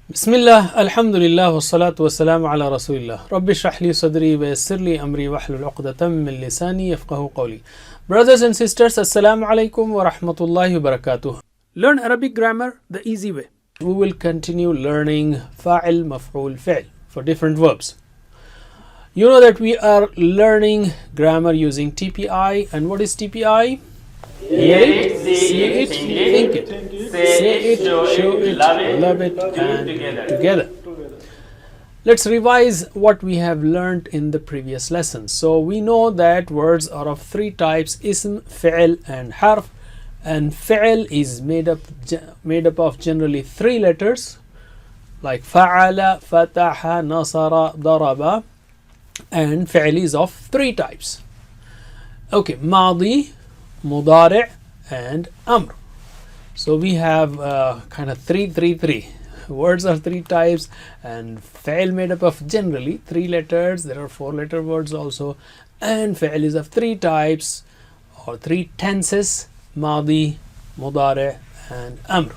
Bismillah, alhamdulillah, wassalatu wassalamu ala rasulillah. Rabbi shrah li sadri wa yassir li amri wahlul uqdatam min lisani yafqahu qawli. Brothers and sisters, assalamu alaikum wa rahmatullahi wa barakatuh. Learn Arabic grammar the easy way. We will continue learning fa'il, maf'ul, fi'l for different verbs. You know that we are learning grammar using TPI. And what is TPI? Hear it, see it, think it. Say it, show it, love it, and together. Let's revise what we have learned in the previous lesson. So we know that words are of three types: ism, fi'l, and harf. And fi'l is made up of generally three letters, like fa'ala, fataha, nasara, daraba. And fi'l is of three types. Okay, madi, mudari', and amr. So we have kind of three. Words are three types, and fi'l made up of generally three letters. There are four-letter words also, and fi'l is of three types or three tenses: madi, mudari', and amr.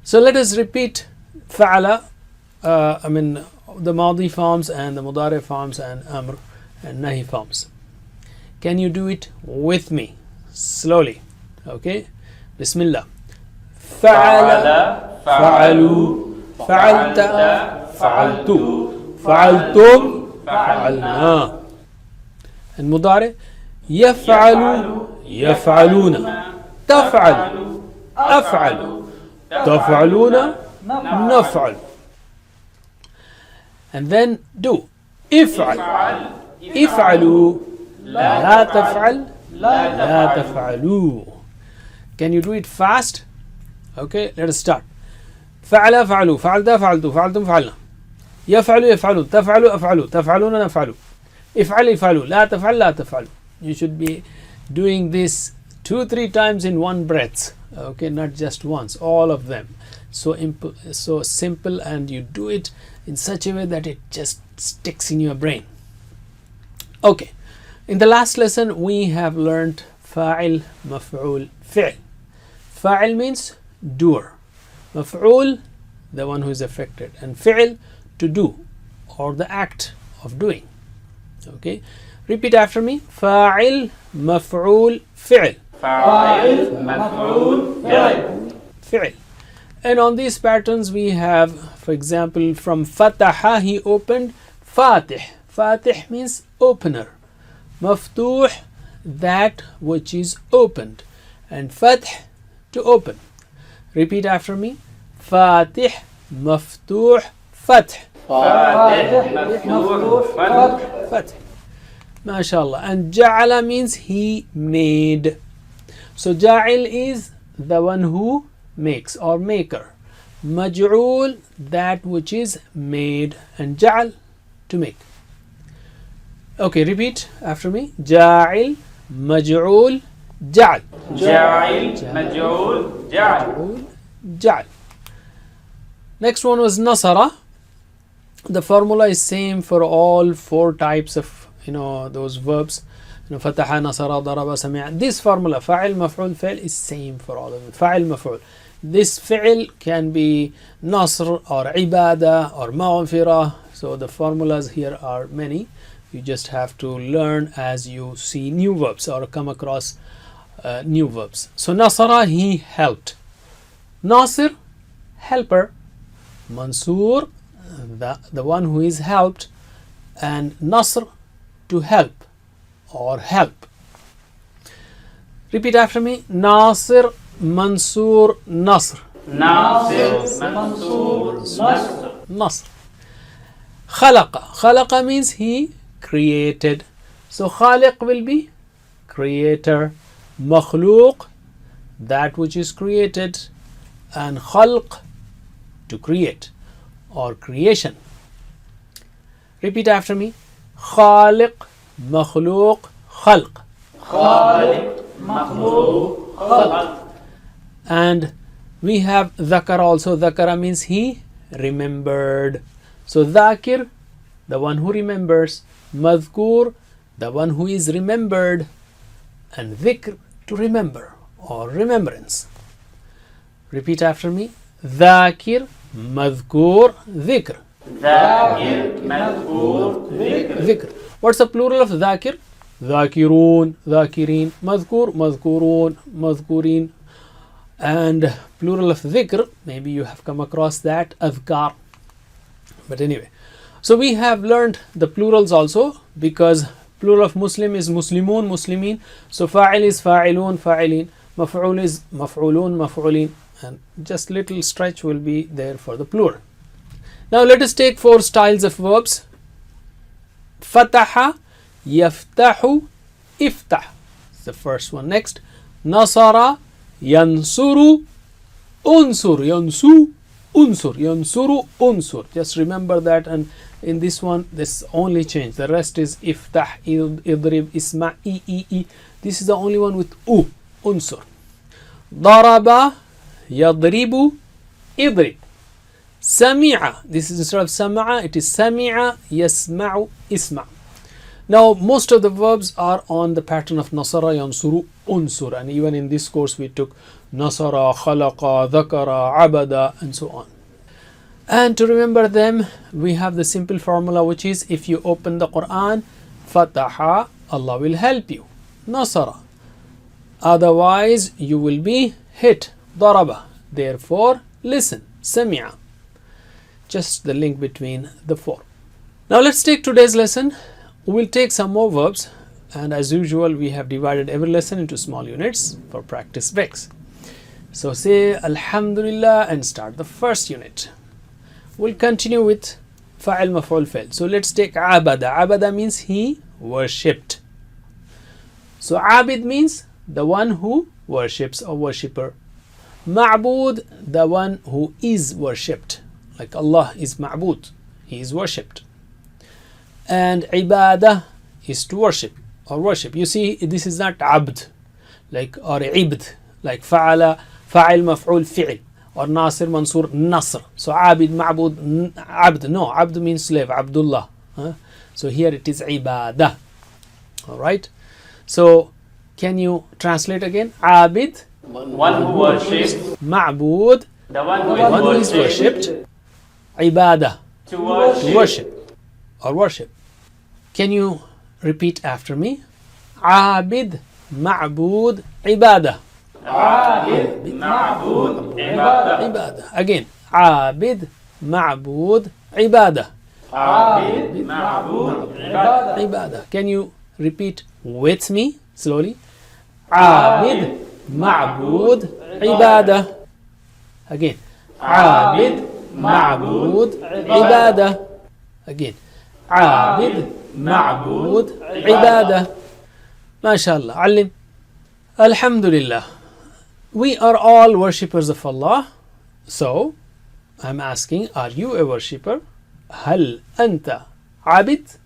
So let us repeat fa'ala. The madi forms and the mudari' forms and amr and nahi forms. Can you do it with me slowly? Okay, Bismillah. Fa'ala, fa'alu, fa'alta, fa'altu, fa'altum, fa'alna. And mudari', yaf'alu, yaf'aluna, taf'alu, af'alu, taf'aluna, naf'alu. And then do if'al, if'alu, la taf'al, la taf'alu. Can you do it fast? Okay, let us start. فعل فعلوا فعلت فعلتوا فعلتم فعلنا يفعل يفعلوا تفعل أفعلوا تفعلون نفعلوا افعل افعلوا لا تفعل لا تفعلوا. You should be doing this 2-3 times in one breath. Okay, not just once, all of them. So simple, and you do it in such a way that it just sticks in your brain. Okay, in the last lesson we have learned fa'il, maf'ul, fi'l. Fa'il means doer, maf'ul the one who is affected, and fi'l to do or the act of doing. Okay, repeat after me: fa'il, maf'ul, fi'l. Fa'il, maf'ul, fi'l. Fi'l. And on these patterns we have, for example, from fataha, he opened. Fatih, fatih means opener. Maftuh, that which is opened, and fath, to open. Repeat after me: fatih, maftuh, fath. Fatih, maftuh, fath. Fath. MashaAllah. And ja'ala means he made. So ja'il is the one who makes or maker. Maj'ul, that which is made, and ja'al, to make. Okay, repeat after me: ja'il, maj'ul, ja'al. Ja'il, maj'ul, ja'al. Ja'al. Next one was nasara. The formula is same for all four types of those verbs. Fataha, nasara, daraba, sami'a. This formula, fa'il, maf'ul, fi'l, is same for all of them. Fa'il, maf'ul. This fi'l can be nasr or ibada or maghfirah. So the formulas here are many. You just have to learn as you see new verbs or come across new verbs. So nasara, he helped. Nasir, helper. Mansur, the one who is helped. And nasr, to help or help. Repeat after me: Nasir, Mansur, Nasr. Nasir, Mansur, Nasr. Nasr. Khalaqa. Khalaqa means he created. So khaliq will be creator. Makhluq, that which is created. And khalq, to create or creation. Repeat after me: Khaliq, Makhluq, Khalq. Khaliq, Makhluq, Khalq. And we have dhakara also. Dhakara means he remembered. So dhakir, the one who remembers. Madhkur, the one who is remembered. And dhikr, to remember or remembrance. Repeat after me: ذاكر مذكور ذكر. ذاكر مذكور ذكر. ذكر. What's the plural of ذاكر? ذاكرون ذاكرين. مذكور مذكورون مذكورين. And plural of ذكر, maybe you have come across that, أذكار. But anyway, so we have learned the plurals also, because plural of Muslim is Muslimun Muslimin. So fa'il is fa'ilun fa'ilin. Maf'ul is maf'ulun maf'ulin. And just little stretch will be there for the plural. Now let us take 4 styles of verbs. Fataha, yaftahu, iftah. It's the first one. Next, nasara, yansuru, unsur, yansu, unsur, yansuru, unsur. Just remember that, and in this one, this only change. The rest is iftah, idrib, isma, i. This is the only one with u, unsur. Daraba, yadribu, idrib. Sami'a, this is instead of sama'a, it is sami'a, yasma'u, isma'. Now most of the verbs are on the pattern of nasara, yansuru, unsur, and even in this course we took nasara, khalaqa, dhakara, abada, and so on. And to remember them, we have the simple formula, which is if you open the Quran, fataha, Allah will help you, nasara. Otherwise you will be hit, daraba. Therefore listen, sami'a. Just the link between the 4. Now let's take today's lesson. We will take some more verbs, and as usual we have divided every lesson into small units for practice breaks. So say Alhamdulillah and start the first unit. We'll continue with fa'il maf'ul fa'il. So let's take abada. Abada means he worshipped. So abid means the one who worships or worshipper. Ma'bud, the one who is worshipped. Like Allah is ma'bud, he is worshipped. And ibadah is to worship or worship. You see, this is not abd, like, or ibd, like fa'ala, fa'il maf'ul fi'il, or nasir mansur nasr. So abid, ma'bud, abd. No, abd means slave, abdullah. So here it is ibadah. Alright. So can you translate again? Abid, one who worships. Ma'bud, The one who is worshipped. Ibadah, To worship. or worship. Can you repeat after me? Abid, Ma'bud, Ibadah. Abid, Ma'bud, Ibadah. Ibadah. Again. Abid, Ma'bud, Ibadah. Abid, Ma'bud, Ibadah. Ibadah. Can you repeat with me slowly? Abid, Ma'bud, Ibadah. Again. Abid, Ma'bud, Ibadah. Again. Abid, Ma'bud, Ibadah. MashaAllah. Alim. Alhamdulillah. We are all worshippers of Allah. So, I'm asking, are you a worshipper? Hal anta abid?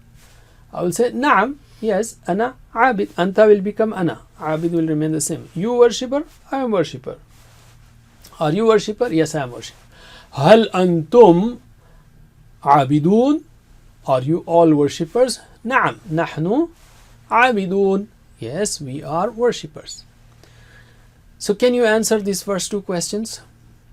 I will say, Naam. Yes, ana abid. Anta will become ana. Abid will remain the same. You worshipper? I am worshipper. Are you worshipper? Yes, I am worshipper. Hal antum abidun? Are you all worshippers? Naam. Nahnu abidun. Yes, we are worshippers. So can you answer these first 2 questions?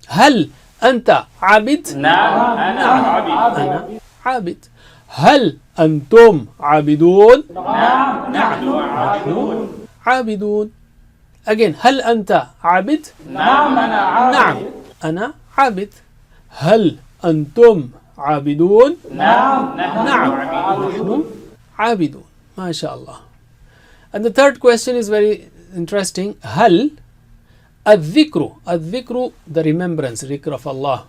Hal anta abid? Na'am, ana abid. Ana abid. هل أنتم عابدون؟ نعم نحن عابدون. عابدون. Again, هل أنت عابد؟ نعم أنا عابد. نعم أنا عابد. هل أنتم عابدون؟ نعم نحن نعم عابدون. نحن عابدون. ما شاء الله. And the third question is very interesting. هل الذكر, الذكر, the remembrance, dhikr of Allah.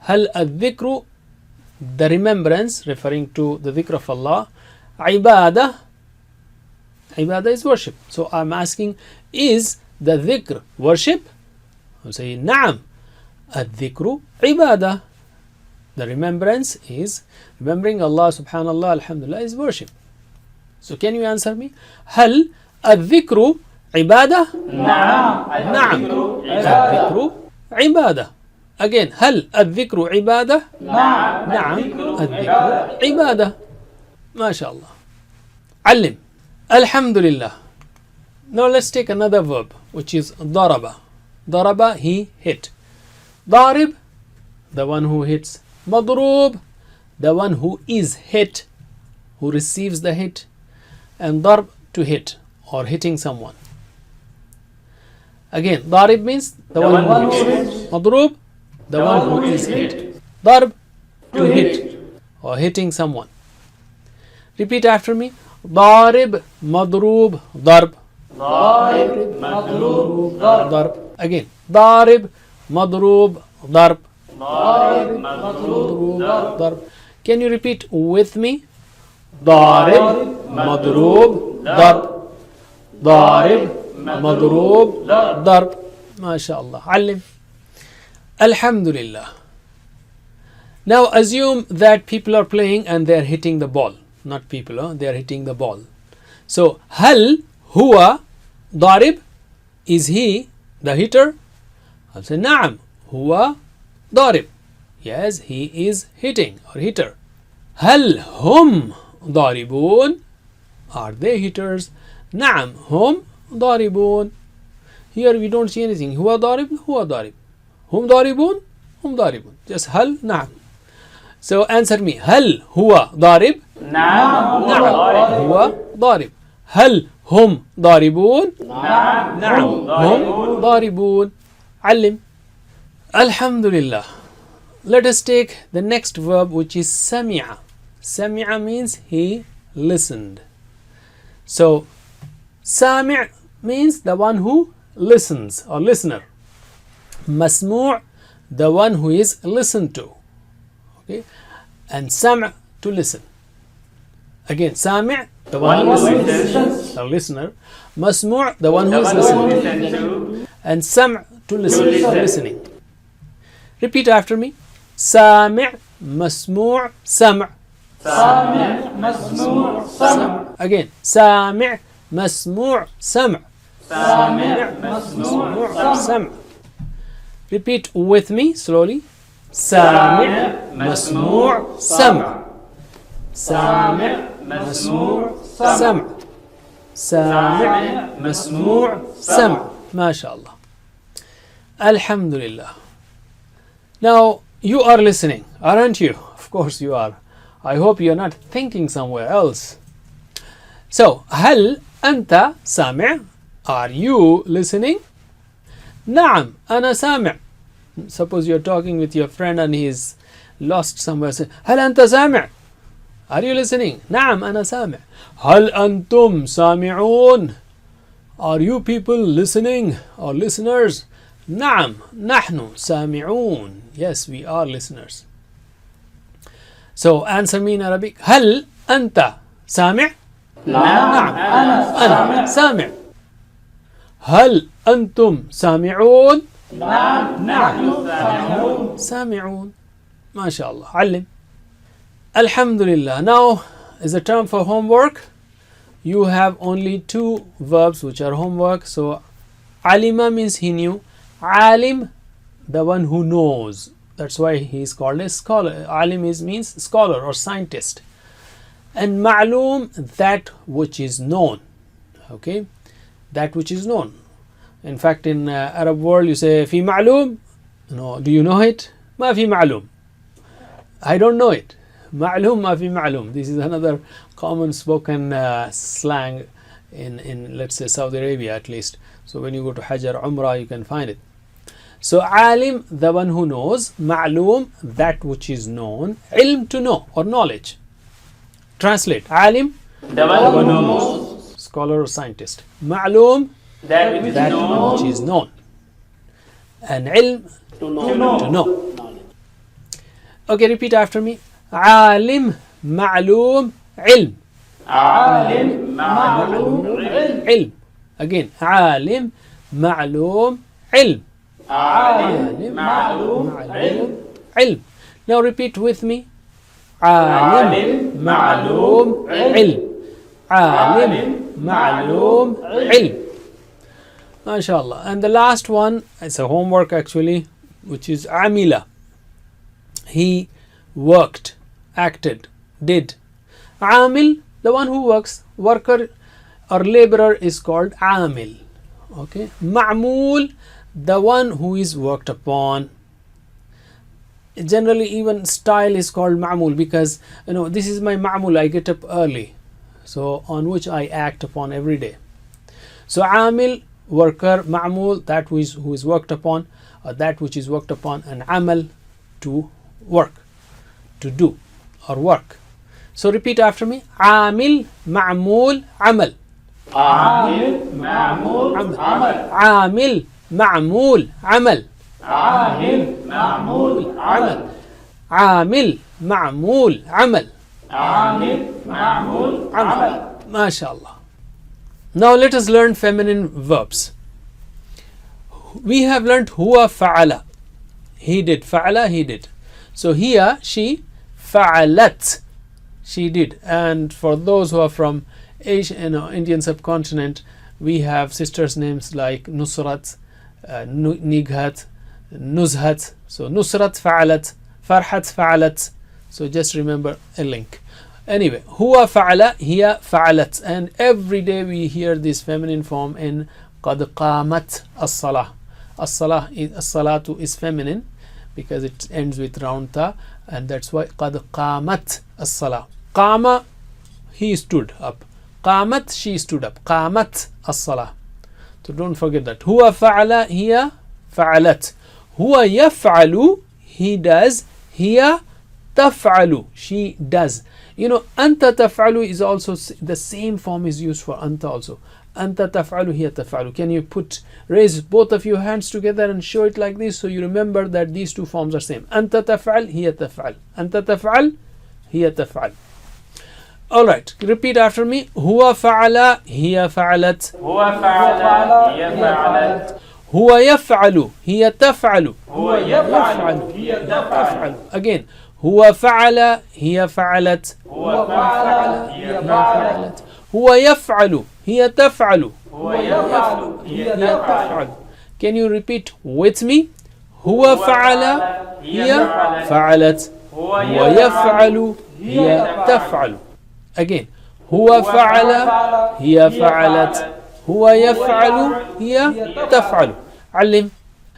هل الذكر, the remembrance, referring to the dhikr of Allah. Ibadah, ibadah is worship. So I'm asking, is the dhikr worship? I'm saying, Naam. Al-dhikru ibadah. The remembrance is, remembering Allah subhanallah, alhamdulillah, is worship. So can you answer me? Hal al-dhikru ibadah? نعم نعم. الذكر عبادة. Again, هل الذكر عبادة؟ نعم نعم الذكر عبادة. ما شاء الله. علم. الحمد لله. Now let's take another verb, which is ضرب. ضرب, he hit. ضارب, the one who hits. Madroob, the one who is hit, who receives the hit. And darb, to hit or hitting someone. Again, darib means the one who hits. Madroob, the one who is hit. Darb, to hit or hitting someone. Repeat after me. Darib, madroob, darb. ضارب مضروب ضرب Darb. Again. Darib, madroob, darb. ضارب مضروب ضرب Darb. Can you repeat with me? Darib, madroob, darb. Darib, madroob, darb. MashaAllah. Allim. Alhamdulillah. Now assume that people are playing and they are hitting the ball. Not people, they are hitting the ball. So, hal huwa darib? Is he the hitter? I'll say, Naam, huwa darib. Yes, he is hitting or hitter. Hal hum daribun? Are they hitters? Naam, hum daribun. Here we don't see anything. Huwa darib, huwa darib. Hum daribun, hum daribun. Just hal, naam. So answer me. Hal huwa darib? نعم نعم هو ضارب. هل هم ضاربون؟ نعم هم ضاربون. علم. Alhamdulillah. Let us take the next verb, which is sami'a. Sami'a means he listened. So sami' means the one who listens or listener. Masmu' the one who is listened to. Okay, and sam' to listen. Again, sami' the one who listens, the listener. Masmu' the one who is listening. And sam' to listen, or listening. Repeat after me. Sami' masmu' sam'. سامع مسموع سمع Again, sami' masmu' sam'. سامع مسموع سمع Sam'. Repeat with me slowly. Sami' masmu' sam'. Sami' مسموع سمع. سامع مسموع سمع. ما شاء الله. Alhamdulillah. Now you are listening, aren't you? Of course you are. I hope you are not thinking somewhere else. So, هل أنت سامع? Are you listening? نعم أنا سامع. Suppose you are talking with your friend and he is lost somewhere. Say, هل أنت سامع? Are you listening? نعم أنا سامع. هل أنتم سامعون? Are you people listening or listeners? نعم نحن سامعون. Yes, we are listeners. So answer me in Arabic. هل أنت سامع؟ نعم أنا سامع. هل أنتم سامعون؟ نعم نحن سامعون سامعون. ما شاء الله. علم. Alhamdulillah. Now is the term for homework. You have only two verbs which are homework. So alima means he knew. Alim, the one who knows. That's why he is called a scholar. Alim means scholar or scientist. And ma'loom, that which is known. Okay, that which is known. In fact, in Arab world, you say fi ma'loom. No, do you know it? Ma fi ma'loom. I don't know it. Ma'loom ma fi ma'loom. This is another common spoken slang in let's say Saudi Arabia at least. So when you go to Hajj or Umrah, you can find it. So alim, the one who knows. Ma'loom, that which is known. Ilm, to know or knowledge. Translate. Alim, the one who knows scholar or scientist. Ma'loom, that which is that known which is known. And ilm, to know to know. Okay, repeat after me. Alim, ma'loom, ilm. عالم معلوم علم Ilm. Again. Alim, ma'loom, ilm. عالم معلوم علم Ilm. Now repeat with me. Alim, ma'loom, ilm. Alim, ma'loom, ilm. MashaAllah. And the last one, it's a homework actually, which is amila. He worked, acted, did. Amil, the one who works, worker or laborer is called amil. Okay. Ma'mul, the one who is worked upon. generally even style is called ma'mul, because this is my ma'mul, I get up early, so on which I act upon every day. So amil, worker, ma'mul, that who is worked upon, or that which is worked upon, and amal, to work, to do or work. So repeat after me: amil, ma'mul, amal. عامل معمول عمل عامل معمول عمل عامل معمول عمل عامل معمول عمل. عامل معمول عمل. MashaAllah. Now let us learn feminine verbs. We have learnt huwa fa'ala. He did. Fa'ala, he did. So here, she, fa'alat, she did. And for those who are from Asia, Indian subcontinent, we have sisters' names like Nusrat, Nighat, Nuzhat. So Nusrat fa'alat, Farhat fa'alat. So just remember a link. Anyway, huwa fa'ala, hiya fa'alat. And every day we hear this feminine form in qad qamat as-salah. As-salatu is feminine because it ends with round ta, and that's why qad qamat as-salah. Qama, he stood up. Qamat, she stood up. Qamat as-salah. So don't forget that. Huwa fa'ala, hiya fa'alat. Huwa yaf'alu, he does. Hiya taf'alu, she does. Anta taf'alu is also the same form is used for anta also. Anta taf'alu, hiya taf'alu. Can you raise both of your hands together and show it like this, so you remember that these two forms are same. Anta taf'al, hiya taf'al. Anta taf'al, hiya taf'al. Alright, repeat after me. Huwa fa'ala, hiya fa'alat. هو فعل هي فعلت. Huwa yaf'alu, hiya taf'alu. هو يفعل هي تفعل. Again. Huwa fa'ala, hiya fa'alat. هو فعل هي فعلت. Huwa yaf'alu, hiya taf'alu. هو يفعل هي تفعل. Can you repeat with me? Huwa fa'ala, hiya fa'alat. Huwa yaf'alu, hiya taf'alu. Again. Huwa fa'ala, hiya fa'alat. Huwa yaf'alu, hiya taf'alu. Alim.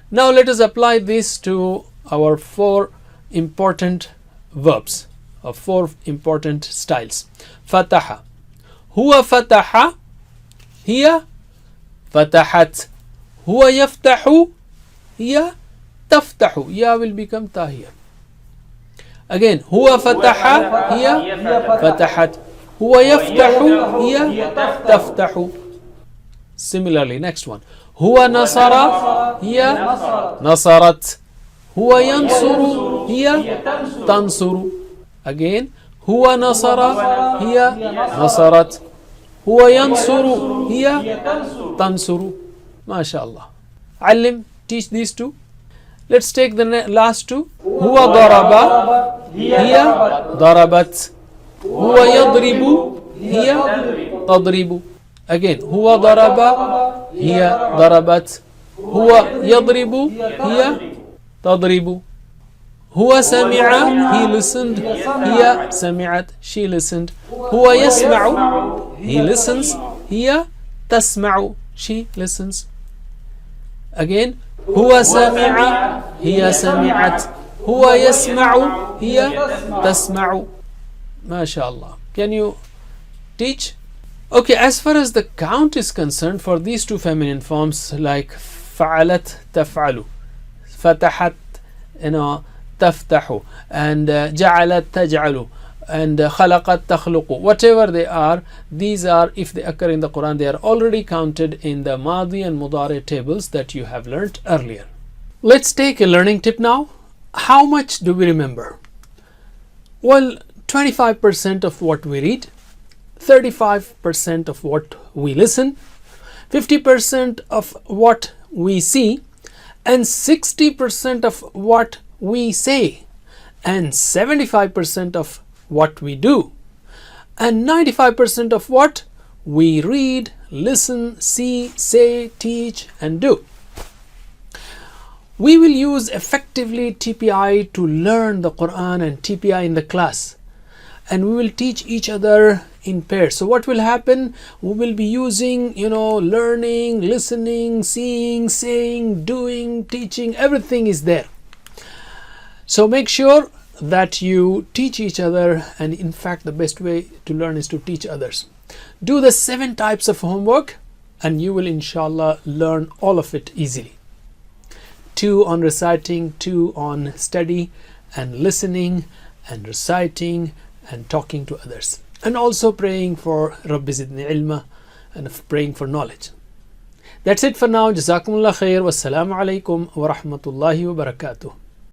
Now let us apply this to our 4 important verbs, or 4 important styles. Fataha. Huwa fataha, hiya fatahat. Huwa yaftahu, hiya taftahu. Ya will become ta here. Again. Huwa fataha, hiya fatahat. Huwa yaftahu, hiya taftahu. Similarly, next one. Huwa nasara, hiya nasarat. Huwa yansuru, hiya tansuru. Again. Huwa nasara, hiya nasarat. Huwa yansuru, hiya tansuru. MashaAllah. Alim, teach these two. Let's take the last two. Huwa daraba, hiya darabat. Huwa yadribu, hiya tadribu. Again. Huwa daraba, hiya darabat. Huwa yadribu, hiya tadribu. Huwa sami'a, he listened. Hiya sami'at, she listened. Huwa yasma'u, he listens. Hiya tasma'u, she listens. Again. Huwa sami'a, hiya sami'at. Huwa yasma'u, hiya tasma'u. MashaAllah. Can you teach? Okay, as far as the count is concerned, for these two feminine forms like fa'alat, taf'alu, fatahat, taftahu, and ja'alat, taj'alu, and khalaqat, takhluqu, whatever they are, these are, if they occur in the Quran, they are already counted in the Madi and Mudari tables that you have learnt earlier. Let's take a learning tip now. How much do we remember? Well, 25% of what we read, 35% of what we listen, 50% of what we see, and 60% of what we say, and 75% of what we do, and 95% of what we read, listen, see, say, teach, and do. We will use effectively TPI to learn the Quran and TPI in the class, and we will teach each other in pairs. So what will happen? We will be using, learning, listening, seeing, saying, doing, teaching, everything is there. So make sure that you teach each other, and in fact the best way to learn is to teach others. Do the 7 types of homework and you will inshallah learn all of it easily. 2 on reciting, 2 on study and listening and reciting and talking to others, and also praying for Rabbi Zidni Ilma and praying for knowledge. That's it for now. Jazakumullah khair. Wassalamu alaikum wa rahmatullahi wa barakatuh.